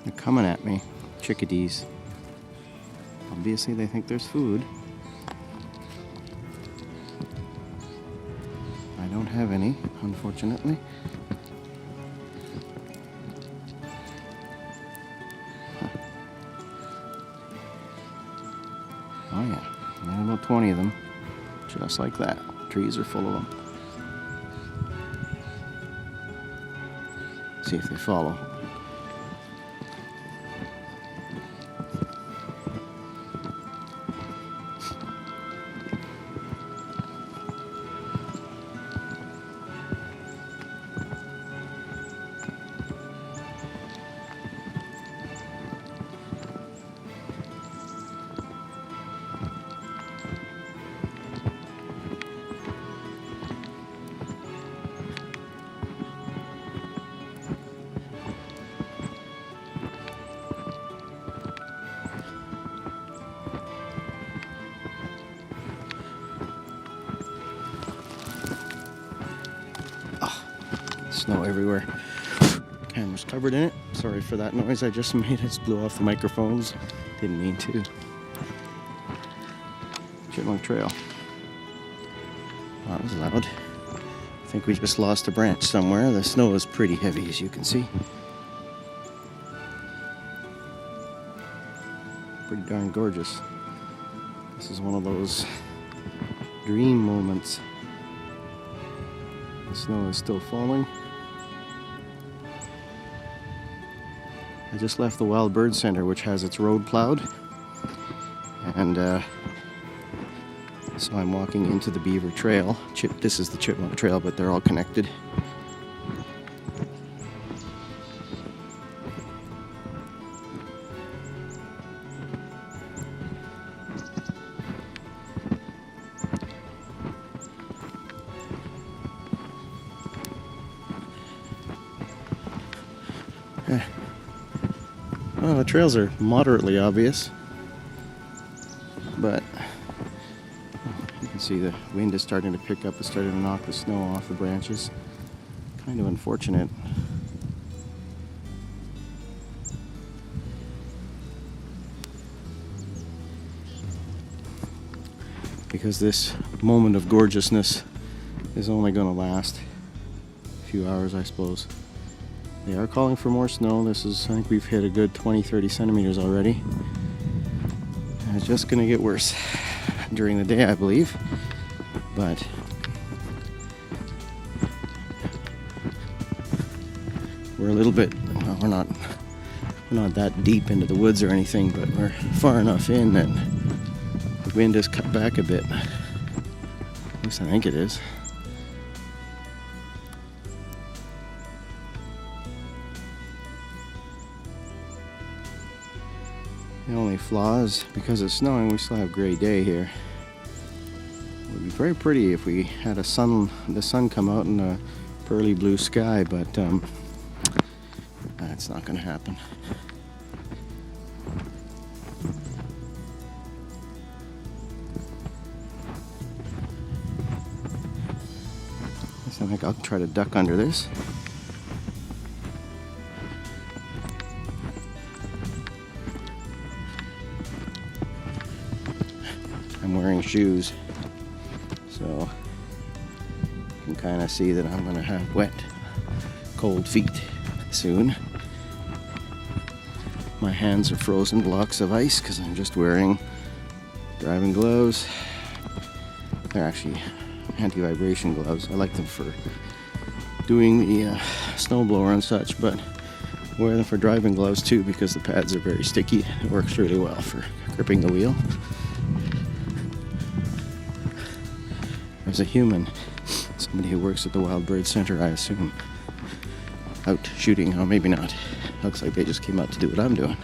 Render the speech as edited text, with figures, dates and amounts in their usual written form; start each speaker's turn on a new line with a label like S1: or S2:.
S1: They're coming at me. Chickadees. Obviously they think there's food. I don't have any, unfortunately. Oh yeah, there are about 20 of them. Just like that. Trees are full of them. See if they follow. Snow everywhere. Camera's covered in it. Sorry for that noise I just made. I just blew off the microphones. Didn't mean to. Chipmunk Trail. That was loud. I think we just lost a branch somewhere. The snow is pretty heavy, as you can see. Pretty darn gorgeous. This is one of those dream moments. The snow is still falling. I just left the Wild Bird Center, which has its road plowed, and so I'm walking into the Beaver Trail. This is the Chipmunk Trail, but they're all connected. Well, the trails are moderately obvious, but you can see the wind is starting to pick up. It's starting to knock the snow off the branches. Kind of unfortunate. Because this moment of gorgeousness is only going to last a few hours, I suppose. They are calling for more snow. I think we've hit a good 20-30 centimeters already. And it's just gonna get worse during the day, I believe. But we're a little bit, well, we're not that deep into the woods or anything, but we're far enough in that the wind has cut back a bit. At least I think it is. The only flaw is because it's snowing, we still have gray day here. It would be very pretty if we had the sun come out in a pearly blue sky, but that's not going to happen. So I think I'll try to duck under this. I'm wearing shoes, so you can kind of see that I'm going to have wet, cold feet soon. My hands are frozen blocks of ice because I'm just wearing driving gloves. They're actually anti-vibration gloves. I like them for doing the snowblower and such, but I wear them for driving gloves too because the pads are very sticky. It works really well for gripping the wheel. There's a human, somebody who works at the Wild Bird Center, I assume, out shooting. Oh, maybe not. Looks like they just came out to do what I'm doing.